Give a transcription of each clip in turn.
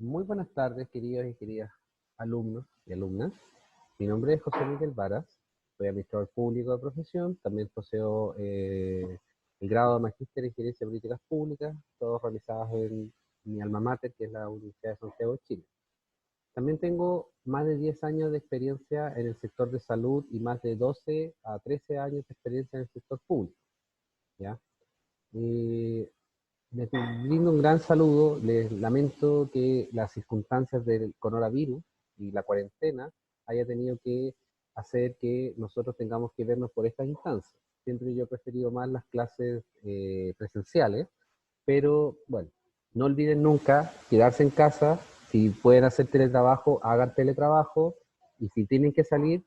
Muy buenas tardes, queridos y queridas alumnos y alumnas. Mi nombre es José Miguel Varas, soy administrador público de profesión, también poseo el grado de Magíster en Gerencia de Políticas Públicas, todos realizados en mi alma mater, que es la Universidad de Santiago de Chile. También tengo más de 10 años de experiencia en el sector de salud y más de 12 a 13 años de experiencia en el sector público, ¿ya? Eh, Les brindo un gran saludo. Les lamento que las circunstancias del coronavirus y la cuarentena haya tenido que hacer que nosotros tengamos que vernos por estas instancias. Siempre yo he preferido más las clases presenciales, pero bueno, no olviden nunca quedarse en casa. Si pueden hacer teletrabajo, hagan teletrabajo, y si tienen que salir,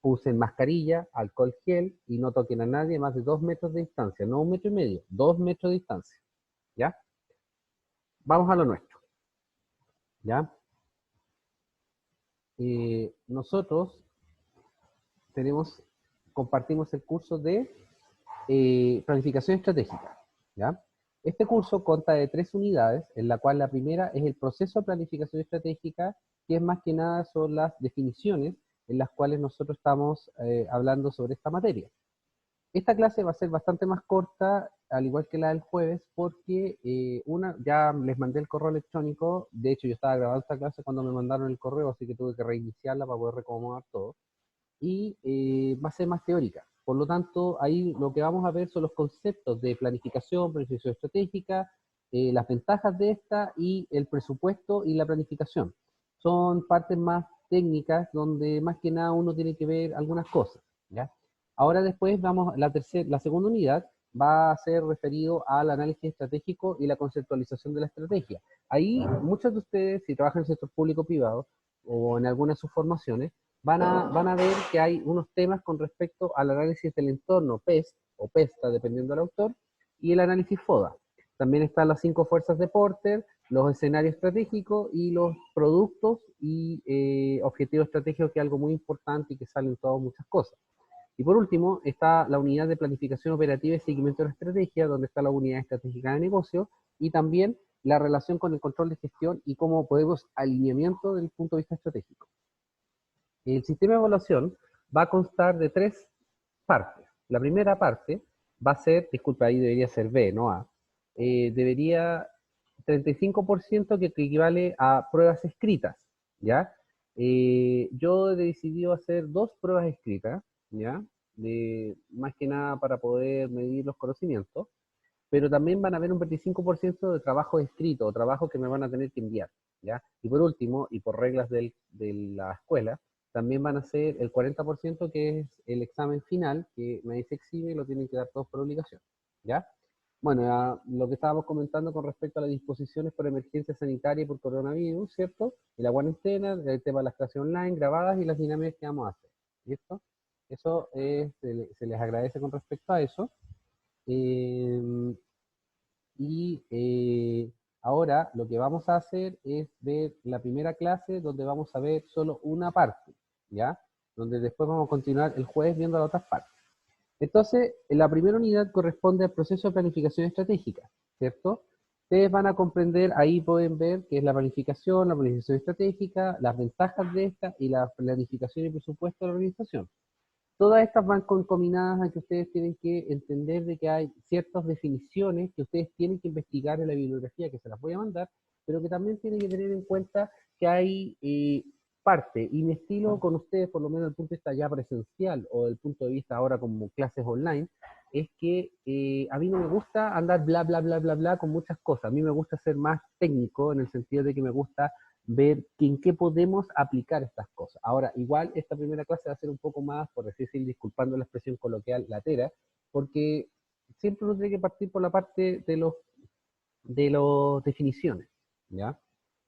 usen mascarilla, alcohol gel y no toquen a nadie a más de 2 metros de distancia, no 1,5 metros, 2 metros de distancia, ¿ya? Vamos a lo nuestro, ¿ya? Nosotros tenemos, compartimos el curso de planificación estratégica, ¿ya? Este curso consta de 3 unidades, en la cual la primera es el proceso de planificación estratégica, que es más que nada son las definiciones en las cuales nosotros estamos hablando sobre esta materia. Esta clase va a ser bastante más corta, al igual que la del jueves, porque ya les mandé el correo electrónico. De hecho yo estaba grabando esta clase cuando me mandaron el correo, así que tuve que reiniciarla para poder recomodar todo. Y va a ser más teórica. Por lo tanto, ahí lo que vamos a ver son los conceptos de planificación, planificación estratégica, las ventajas de esta y el presupuesto y la planificación. Son partes más técnicas donde más que nada uno tiene que ver algunas cosas, ¿ya? Ahora después vamos, la segunda unidad va a ser referido al análisis estratégico y la conceptualización de la estrategia. Ahí muchos de ustedes, si trabajan en el sector público-privado o en algunas de sus formaciones, van a ver que hay unos temas con respecto al análisis del entorno, PEST o PESTA, dependiendo del autor, y el análisis FODA. También están las 5 fuerzas de Porter, los escenarios estratégicos y los productos y objetivos estratégicos, que es algo muy importante y que salen todas muchas cosas. Y por último, está la unidad de planificación operativa y seguimiento de la estrategia, donde está la unidad estratégica de negocio, y también la relación con el control de gestión y cómo podemos alineamiento desde el punto de vista estratégico. El sistema de evaluación va a constar de 3 partes. La primera parte va a ser, disculpa, ahí debería ser B, no A, debería 35%, que equivale a pruebas escritas, ¿ya? Yo he decidido hacer 2 pruebas escritas, ¿ya? Más que nada para poder medir los conocimientos, pero también van a haber un 25% de trabajo escrito, o trabajo que me van a tener que enviar, ¿ya? Y por último, y por reglas de la escuela, también van a ser el 40%, que es el examen final, que nadie se exhibe y lo tienen que dar todos por obligación, ¿ya? Bueno, lo que estábamos comentando con respecto a las disposiciones por emergencia sanitaria y por coronavirus, ¿cierto? Y la cuarentena, el tema de las clases online grabadas y las dinámicas que vamos a hacer, ¿cierto? Eso se les agradece con respecto a eso. Eh, y ahora lo que vamos a hacer es ver la primera clase, donde vamos a ver solo una parte, ¿ya? Donde después vamos a continuar el jueves viendo las otras partes. Entonces, la primera unidad corresponde al proceso de planificación estratégica, ¿cierto? Ustedes van a comprender, ahí pueden ver que es la planificación estratégica, las ventajas de esta y la planificación y presupuesto de la organización. Todas estas van concominadas a que ustedes tienen que entender de que hay ciertas definiciones que ustedes tienen que investigar en la bibliografía, que se las voy a mandar, pero que también tienen que tener en cuenta que hay parte, y mi estilo con ustedes, por lo menos desde el punto de vista ya presencial o del punto de vista ahora como clases online, es que a mí no me gusta andar bla, bla, bla, bla, bla con muchas cosas. A mí me gusta ser más técnico, en el sentido de que me gusta ver en qué podemos aplicar estas cosas. Ahora, igual esta primera clase va a ser un poco más, por decir, disculpando la expresión coloquial, latera, porque siempre uno tiene que partir por la parte de los definiciones, ¿ya?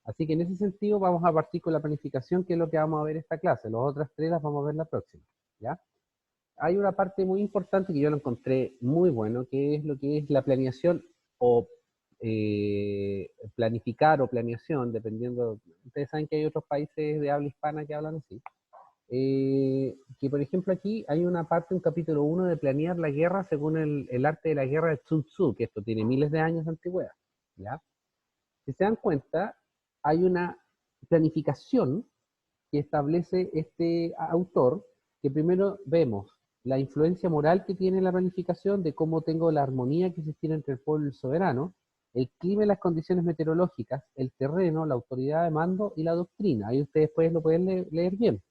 Así que en ese sentido vamos a partir con la planificación, que es lo que vamos a ver esta clase. Las otras 3 las vamos a ver la próxima, ¿ya? Hay una parte muy importante que yo lo encontré muy bueno, que es lo que es la planeación o planificar o planeación, dependiendo. Ustedes saben que hay otros países de habla hispana que hablan así. Que por ejemplo aquí hay una parte, un capítulo 1 de planear la guerra según el arte de la guerra de Sun Tzu, que esto tiene miles de años de antigüedad, ¿ya? Si se dan cuenta, hay una planificación que establece este autor, que primero vemos la influencia moral que tiene la planificación, de cómo tengo la armonía que existiera entre el pueblo y el soberano, el clima y las condiciones meteorológicas, el terreno, la autoridad de mando y la doctrina. Ahí ustedes después lo pueden leer bien.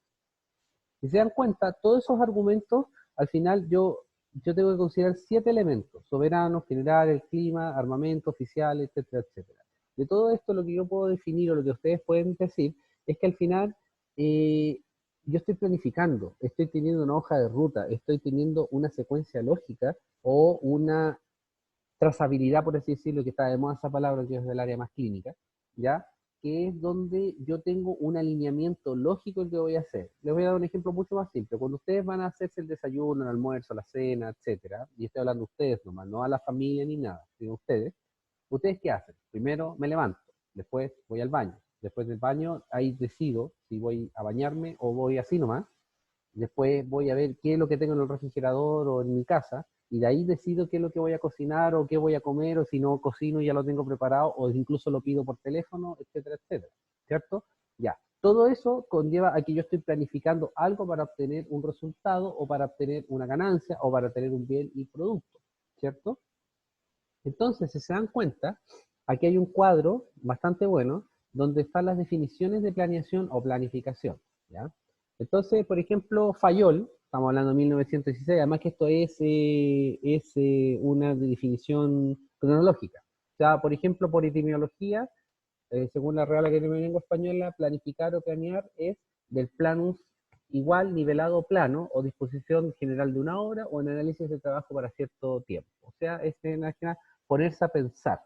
Si se dan cuenta, todos esos argumentos, al final yo tengo que considerar 7 elementos: soberano, general, el clima, armamento, oficial, etcétera, etcétera. De todo esto, lo que yo puedo definir o lo que ustedes pueden decir es que al final eh, yo estoy planificando, estoy teniendo una hoja de ruta, estoy teniendo una secuencia lógica o una trazabilidad, por así decirlo, que está de moda esa palabra, que es del área más clínica, ¿ya? Que es donde yo tengo un alineamiento lógico en que voy a hacer. Les voy a dar un ejemplo mucho más simple. Cuando ustedes van a hacerse el desayuno, el almuerzo, la cena, etcétera, y estoy hablando de ustedes nomás, no a la familia ni nada, sino ustedes, ¿ustedes qué hacen? Primero me levanto, después voy al baño, después del baño ahí decido si voy a bañarme o voy así nomás, después voy a ver qué es lo que tengo en el refrigerador o en mi casa, y de ahí decido qué es lo que voy a cocinar o qué voy a comer, o si no cocino y ya lo tengo preparado, o incluso lo pido por teléfono, etcétera, etcétera, ¿cierto? Ya, todo eso conlleva a que yo estoy planificando algo para obtener un resultado, o para obtener una ganancia, o para tener un bien y producto, ¿cierto? Entonces, si se dan cuenta, aquí hay un cuadro bastante bueno donde están las definiciones de planeación o planificación, ¿ya? Entonces, por ejemplo, Fayol, estamos hablando de 1916, además que esto es una definición cronológica. O sea, por ejemplo, por etimología, según la Real Academia de Lengua Española, planificar o planear es del planus igual, nivelado, plano, o disposición general de una obra, o en análisis de trabajo para cierto tiempo. O sea, es ponerse a pensar,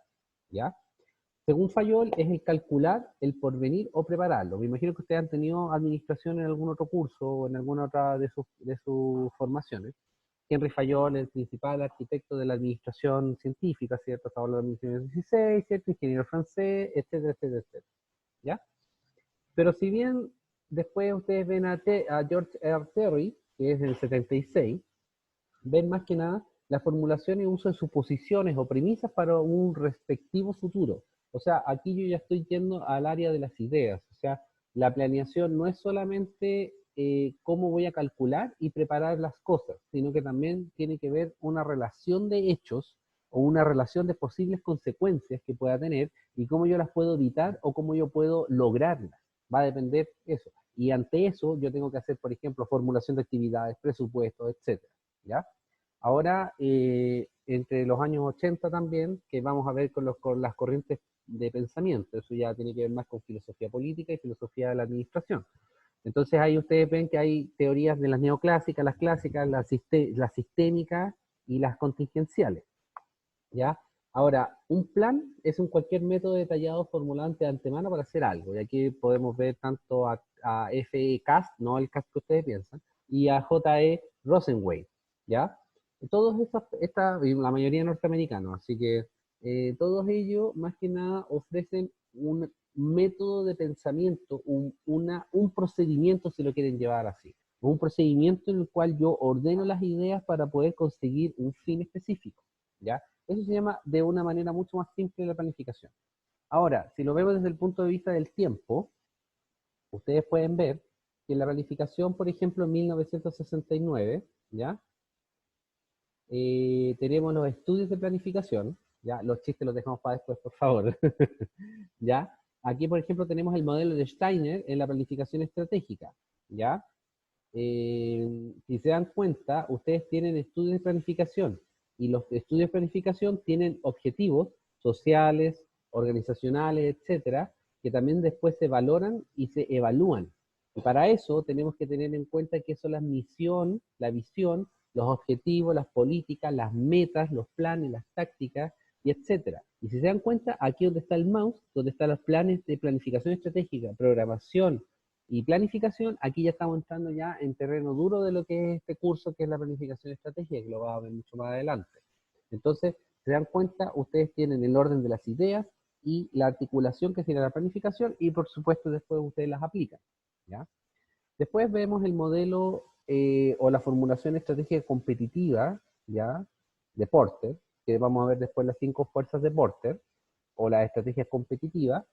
¿ya? Según Fayol, es el calcular, el porvenir o prepararlo. Me imagino que ustedes han tenido administración en algún otro curso o en alguna otra de sus formaciones. Henry Fayol, el principal arquitecto de la administración científica, ¿cierto? Estamos hablando de 1916, ¿cierto? Ingeniero francés, etcétera, etcétera, etcétera, ¿ya? Pero si bien después ustedes ven a George R. Terry, que es del 76, ven más que nada la formulación y uso de suposiciones o premisas para un respectivo futuro. O sea, aquí yo ya estoy yendo al área de las ideas. O sea, la planeación no es solamente cómo voy a calcular y preparar las cosas, sino que también tiene que ver una relación de hechos o una relación de posibles consecuencias que pueda tener, y cómo yo las puedo evitar o cómo yo puedo lograrlas. Va a depender eso. Y ante eso yo tengo que hacer, por ejemplo, formulación de actividades, presupuestos, etcétera, ¿ya? Ahora, entre los años 80 también, que vamos a ver con las corrientes de pensamiento, eso ya tiene que ver más con filosofía política y filosofía de la administración. Entonces ahí ustedes ven que hay teorías de las neoclásicas, las clásicas, las sistémicas y las contingenciales, ¿ya? Ahora, un plan es un cualquier método detallado formulado de antemano para hacer algo, y aquí podemos ver tanto a F. E. Cast, no el Cast que ustedes piensan, y a J. E. Rosenwein, ¿ya? Todos y la mayoría norteamericanos, así que todos ellos más que nada ofrecen un método de pensamiento, un procedimiento, si lo quieren llevar así, un procedimiento en el cual yo ordeno las ideas para poder conseguir un fin específico, ¿ya? Eso se llama de una manera mucho más simple la planificación. Ahora, si lo vemos desde el punto de vista del tiempo, ustedes pueden ver que en la planificación, por ejemplo, en 1969, ¿ya? Tenemos los estudios de planificación, ¿ya? Los chistes los dejamos para después, por favor, ¿ya? Aquí, por ejemplo, tenemos el modelo de Steiner en la planificación estratégica, ¿ya? Si se dan cuenta, ustedes tienen estudios de planificación, y los estudios de planificación tienen objetivos sociales, organizacionales, etcétera, que también después se valoran y se evalúan. Y para eso tenemos que tener en cuenta qué son la misión, la visión, los objetivos, las políticas, las metas, los planes, las tácticas, y etcétera. Y si se dan cuenta, aquí donde está el mouse, donde están los planes de planificación estratégica, programación y planificación, aquí ya estamos entrando ya en terreno duro de lo que es este curso, que es la planificación estratégica, que lo vamos a ver mucho más adelante. Entonces, se dan cuenta, ustedes tienen el orden de las ideas y la articulación que sería la planificación, y por supuesto después ustedes las aplican, ¿ya? Después vemos el modelo o la formulación estratégica competitiva, ¿ya? De Porter, que vamos a ver después las 5 fuerzas de Porter, o las estrategias competitivas,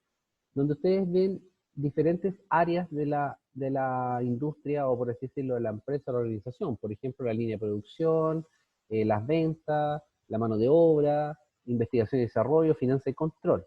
donde ustedes ven diferentes áreas de la industria o por así decirlo, de la empresa o la organización. Por ejemplo, la línea de producción, las ventas, la mano de obra, investigación y desarrollo, finanzas y control.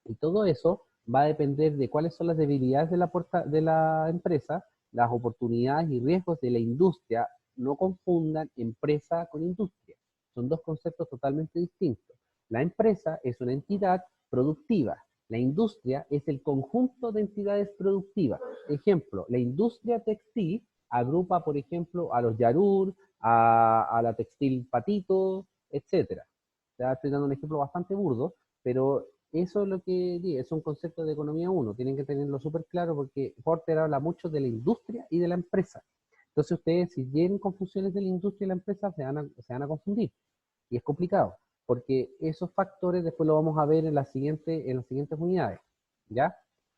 Y todo eso va a depender de cuáles son las debilidades de la empresa, las oportunidades y riesgos de la industria. No confundan empresa con industria. Son dos conceptos totalmente distintos. La empresa es una entidad productiva. La industria es el conjunto de entidades productivas. Ejemplo, la industria textil agrupa, por ejemplo, a los Yarur, a la Textil Patito, etc. Estoy dando un ejemplo bastante burdo, pero eso es lo que digo, es un concepto de economía uno, tienen que tenerlo súper claro porque Porter habla mucho de la industria y de la empresa. Entonces ustedes si tienen confusiones de la industria y la empresa se van a confundir. Y es complicado, porque esos factores después lo vamos a ver en las siguientes unidades, ¿ya?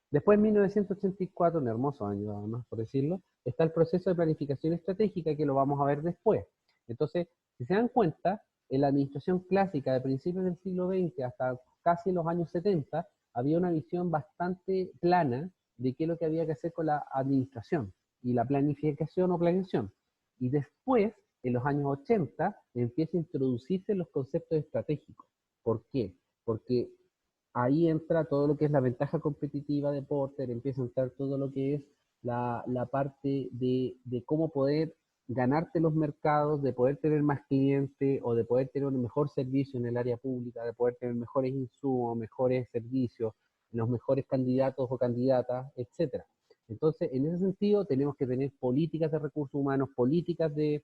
Después en 1984, un hermoso año además por decirlo, está el proceso de planificación estratégica que lo vamos a ver después. Entonces, si se dan cuenta, en la administración clásica de principios del siglo XX hasta casi los años 70, había una visión bastante plana de qué es lo que había que hacer con la administración y la planificación o planeación. Y después, en los años 80, empieza a introducirse los conceptos estratégicos. ¿Por qué? Porque ahí entra todo lo que es la ventaja competitiva de Porter, empieza a entrar todo lo que es la parte de cómo poder ganarte los mercados, de poder tener más clientes o de poder tener un mejor servicio en el área pública, de poder tener mejores insumos, mejores servicios, los mejores candidatos o candidatas, etcétera. Entonces, en ese sentido, tenemos que tener políticas de recursos humanos, políticas de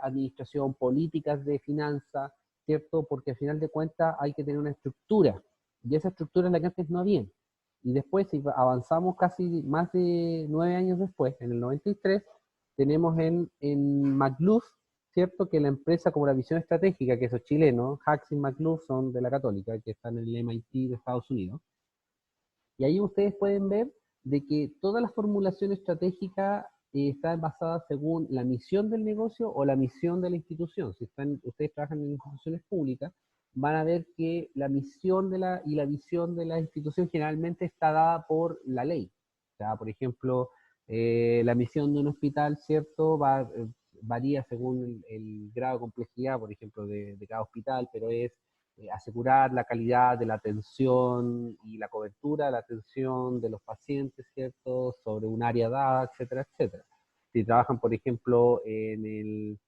administración, políticas de finanzas, ¿cierto? Porque al final de cuentas hay que tener una estructura, y esa estructura es la que antes no había. Y después, si avanzamos casi más de 9 años después, en el 93, tenemos en McLuff, ¿cierto? Que la empresa como la visión estratégica, que esos chilenos, Hacks y McLuff son de la Católica, que están en el MIT de Estados Unidos. Y ahí ustedes pueden ver de que toda la formulación estratégica está basada según la misión del negocio o la misión de la institución. Si ustedes trabajan en instituciones públicas, van a ver que la misión y la visión de la institución generalmente está dada por la ley. O sea, por ejemplo, la misión de un hospital, ¿cierto? Varía según el grado de complejidad, por ejemplo, de cada hospital, pero es asegurar la calidad de la atención y la cobertura de la atención de los pacientes, ¿cierto? Sobre un área dada, etcétera, etcétera. Si trabajan, por ejemplo, el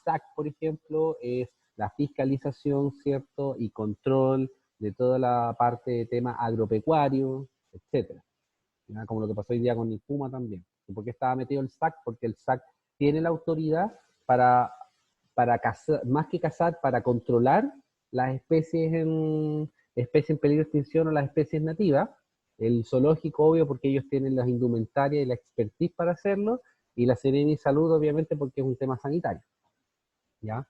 SAC, por ejemplo, es la fiscalización, ¿cierto? Y control de toda la parte de tema agropecuario, etcétera. Como lo que pasó hoy día con el Puma también. ¿Por qué estaba metido el SAC? Porque el SAC tiene la autoridad para cazar, más que cazar, para controlar las especies en peligro de extinción o las especies nativas. El zoológico, obvio, porque ellos tienen las indumentarias y la expertise para hacerlo, y la Serena Salud, obviamente, porque es un tema sanitario. ¿Ya?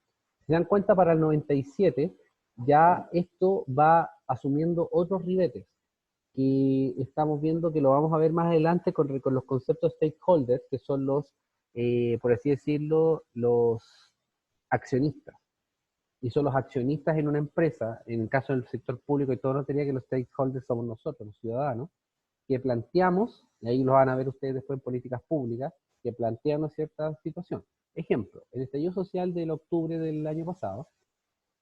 Se dan cuenta, para el 97, ya esto va asumiendo otros ribetes, que estamos viendo que lo vamos a ver más adelante con los conceptos stakeholders, que son los, por así decirlo, los accionistas. Y son los accionistas en una empresa, en el caso del sector público y todo, no tenía que los stakeholders somos nosotros, los ciudadanos, que planteamos, y ahí lo van a ver ustedes después en políticas públicas, que planteamos cierta situación. Ejemplo, el estallido social del octubre del año pasado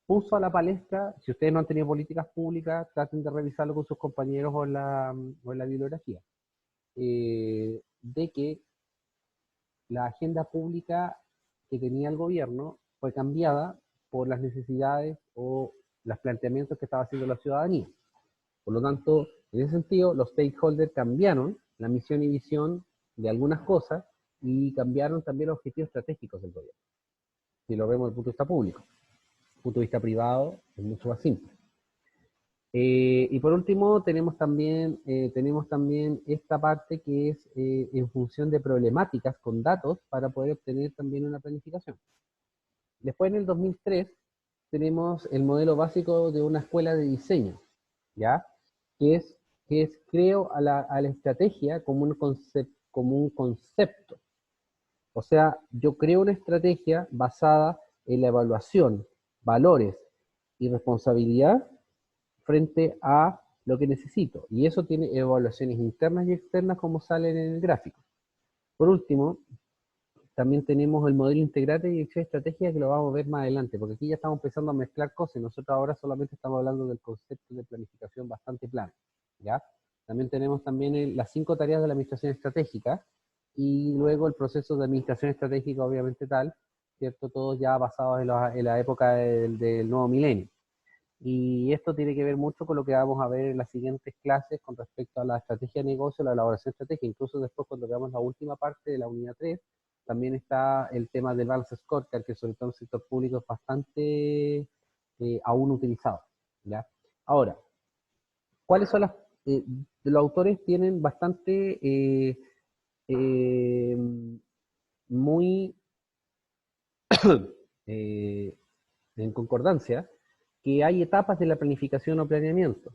puso a la palestra, si ustedes no han tenido políticas públicas, traten de revisarlo con sus compañeros o en la bibliografía, de que la agenda pública que tenía el gobierno fue cambiada por las necesidades o los planteamientos que estaba haciendo la ciudadanía. Por lo tanto, en ese sentido, los stakeholders cambiaron la misión y visión de algunas cosas y cambiaron también los objetivos estratégicos del gobierno, si lo vemos desde el punto de vista público. Desde el punto de vista privado es mucho más simple. Y por último, tenemos también esta parte que es en función de problemáticas con datos para poder obtener también una planificación. Después, en el 2003, tenemos el modelo básico de una escuela de diseño, ¿ya? Que es creo a la estrategia como un concepto. O sea, yo creo una estrategia basada en la evaluación, valores, y responsabilidad frente a lo que necesito. Y eso tiene evaluaciones internas y externas como salen en el gráfico. Por último, también tenemos el modelo integral de dirección estratégica que lo vamos a ver más adelante, porque aquí ya estamos empezando a mezclar cosas y nosotros ahora solamente estamos hablando del concepto de planificación bastante plano, ¿ya? También tenemos también las 5 tareas de la administración estratégica y luego el proceso de administración estratégica, obviamente tal, ¿cierto? Todos ya basados en la época del nuevo milenio. Y esto tiene que ver mucho con lo que vamos a ver en las siguientes clases con respecto a la estrategia de negocio, la elaboración estratégica. Incluso después, cuando veamos la última parte de la unidad 3, también está el tema del balance scorecard, que sobre todo en el sector público es bastante aún utilizado, ¿ya? Ahora, ¿cuáles son las...? Los autores tienen bastante, eh, muy eh, en concordancia, que hay etapas de la planificación o planeamiento.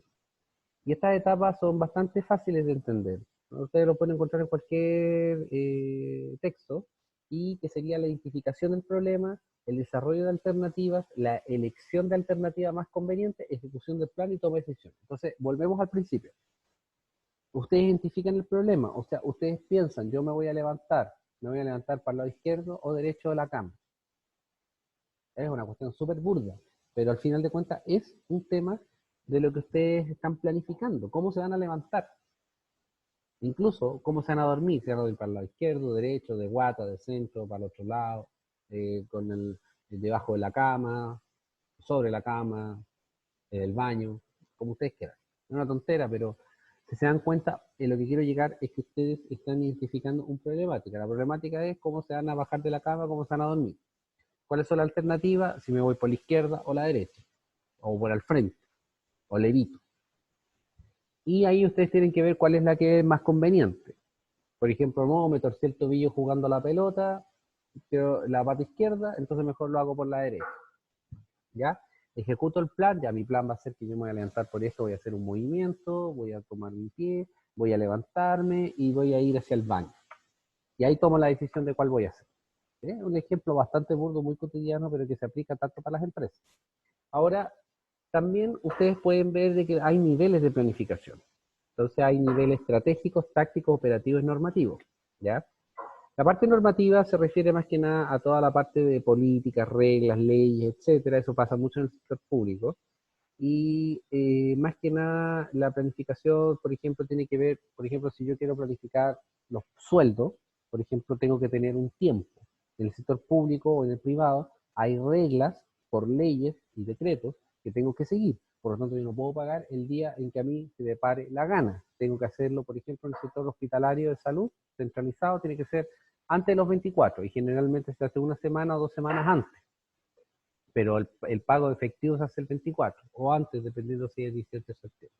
Y estas etapas son bastante fáciles de entender, ¿no? Ustedes lo pueden encontrar en cualquier texto, y que sería la identificación del problema, el desarrollo de alternativas, la elección de alternativa más conveniente, ejecución del plan y toma de decisión. Entonces, volvemos al principio. Ustedes identifican el problema, o sea, ustedes piensan, yo me voy a levantar para el lado izquierdo o derecho de la cama. Es una cuestión súper burda, pero al final de cuentas es un tema de lo que ustedes están planificando, cómo se van a levantar, incluso cómo se van a dormir, si van a dormir para el lado izquierdo, derecho, de guata, de centro, para el otro lado, con debajo de la cama, sobre la cama, el baño, como ustedes quieran. Es una tontera, pero si se dan cuenta, lo que quiero llegar es que ustedes están identificando una problemática. La problemática es cómo se van a bajar de la cama, cómo se van a dormir. ¿Cuáles son las alternativas? Si me voy por la izquierda o la derecha, o por al frente, o levito. Y ahí ustedes tienen que ver cuál es la que es más conveniente. Por ejemplo, no, me torcí el tobillo jugando a la pelota, quiero la pata izquierda, entonces mejor lo hago por la derecha. ¿Ya? Ejecuto el plan, ya mi plan va a ser que yo me voy a levantar por esto, voy a hacer un movimiento, voy a tomar mi pie, voy a levantarme y voy a ir hacia el baño. Y ahí tomo la decisión de cuál voy a hacer. Un ejemplo bastante burdo, muy cotidiano, pero que se aplica tanto para las empresas. Ahora, también ustedes pueden ver de que hay niveles de planificación. Entonces hay niveles estratégicos, tácticos, operativos y normativos, ¿ya? La parte normativa se refiere más que nada a toda la parte de políticas, reglas, leyes, etcétera. Eso pasa mucho en el sector público. Y más que nada la planificación, por ejemplo, tiene que ver, por ejemplo, si yo quiero planificar los sueldos, por ejemplo, tengo que tener un tiempo. En el sector público o en el privado hay reglas por leyes y decretos que tengo que seguir. Por lo tanto, yo no puedo pagar el día en que a mí se me pare la gana. Tengo que hacerlo, por ejemplo, en el sector hospitalario de salud, centralizado, tiene que ser antes de los 24 y generalmente se hace una semana o 2 semanas antes, pero el pago efectivo se hace el 24 o antes, dependiendo si es 17 de septiembre.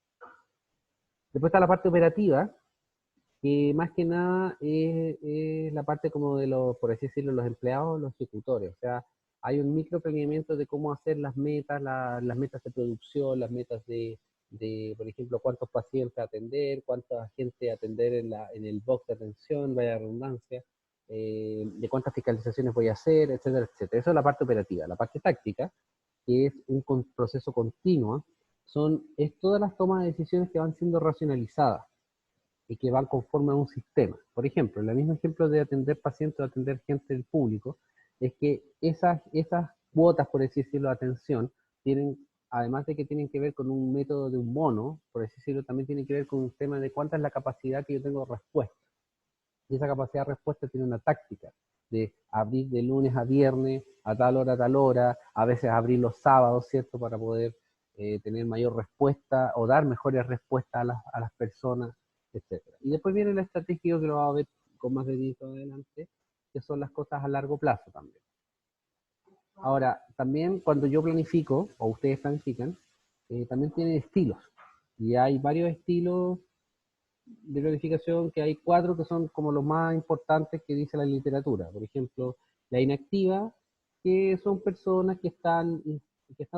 Después está la parte operativa, que más que nada es la parte como de los, por así decirlo, los empleados, los ejecutores. O sea, hay un micro planeamiento de cómo hacer las metas, las metas de producción, las metas por ejemplo, cuántos pacientes atender, cuánta gente atender en el box de atención, vaya redundancia, de cuántas fiscalizaciones voy a hacer, etcétera, etcétera. Eso es la parte operativa. La parte táctica, que es un proceso continuo, es todas las tomas de decisiones que van siendo racionalizadas y que van conforme a un sistema. Por ejemplo, el mismo ejemplo de atender pacientes o atender gente del público, es que esas cuotas, por así decirlo, de atención, tienen, además de que tienen que ver con un método de un mono, por así decirlo, también tienen que ver con un tema de cuánta es la capacidad que yo tengo de respuesta. Y esa capacidad de respuesta tiene una táctica de abrir de lunes a viernes, a tal hora, a veces abrir los sábados, ¿cierto? Para poder tener mayor respuesta o dar mejores respuestas a las personas, etcétera. Y después viene el estratégico, que lo vamos a ver con más dedito adelante, que son las cosas a largo plazo también. Ahora, también cuando yo planifico, o ustedes planifican, también tienen estilos. Y hay varios estilos de planificación, que hay 4 que son como los más importantes que dice la literatura. Por ejemplo, la inactiva, que son personas que están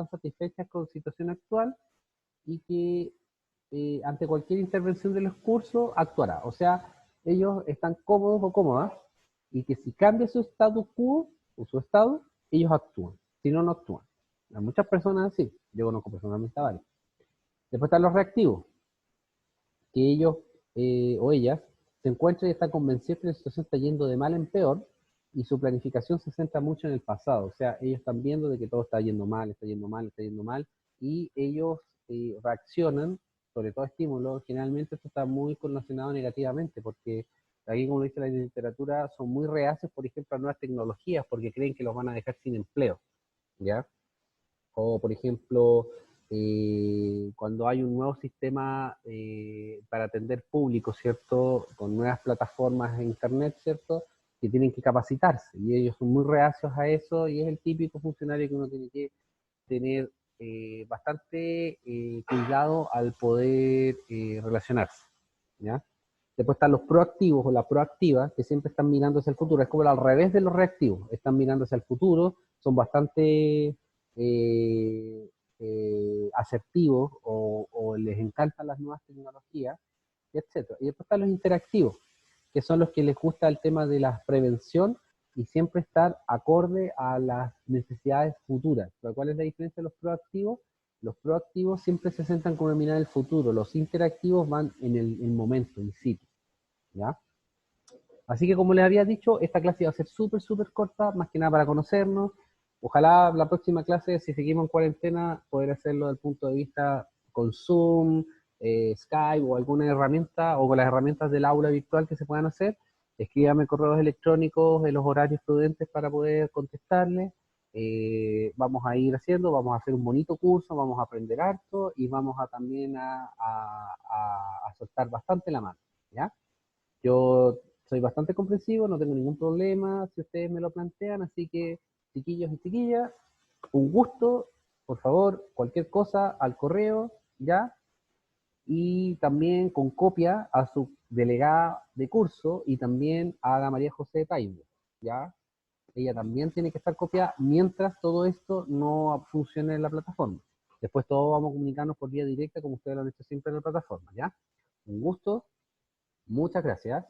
satisfechas con la situación actual y que ante cualquier intervención de los cursos actuará. O sea, ellos están cómodos o cómodas y que si cambia su status quo o su estado, ellos actúan. Si no, no actúan. Hay muchas personas así. Yo conozco personalmente a varios. Después están los reactivos, que ellos o ellas se encuentran y están convencidos que la situación está yendo de mal en peor y su planificación se centra mucho en el pasado. O sea, ellos están viendo de que todo está yendo mal, está yendo mal, está yendo mal, y ellos reaccionan sobre todo estímulo. Generalmente esto está muy relacionado negativamente, porque aquí, como dice la literatura, son muy reacios, por ejemplo, a nuevas tecnologías, porque creen que los van a dejar sin empleo, ¿ya? O, por ejemplo, cuando hay un nuevo sistema para atender público, ¿cierto? Con nuevas plataformas de Internet, ¿cierto? Que tienen que capacitarse, y ellos son muy reacios a eso, y es el típico funcionario que uno tiene que tener bastante cuidado al poder relacionarse, ¿ya? Después están los proactivos o la proactiva, que siempre están mirando hacia el futuro. Es como al revés de los reactivos. Están mirando hacia el futuro, son bastante asertivos o les encantan las nuevas tecnologías, etc. Y después están los interactivos, que son los que les gusta el tema de la prevención y siempre estar acorde a las necesidades futuras. ¿Pero cuál es la diferencia de los proactivos? Los proactivos siempre se centran con una mirada en el futuro, los interactivos van en el momento, in situ, ¿ya? Así que como les había dicho, esta clase va a ser súper, súper corta, más que nada para conocernos. Ojalá la próxima clase, si seguimos en cuarentena, poder hacerlo desde el punto de vista con Zoom, Skype o alguna herramienta, o con las herramientas del aula virtual que se puedan hacer. Escríbame correos electrónicos en los horarios prudentes para poder contestarles. Vamos a ir haciendo, vamos a hacer un bonito curso, vamos a aprender harto y vamos a también a soltar bastante la mano, ¿ya? Yo soy bastante comprensivo, no tengo ningún problema si ustedes me lo plantean, así que chiquillos y chiquillas, un gusto, por favor, cualquier cosa al correo, ¿ya? Y también con copia a su delegada de curso y también a la María José Taibo, ¿ya? Ella también tiene que estar copiada mientras todo esto no funcione en la plataforma. Después todos vamos a comunicarnos por vía directa como ustedes lo han hecho siempre en la plataforma, ¿ya? Un gusto, muchas gracias.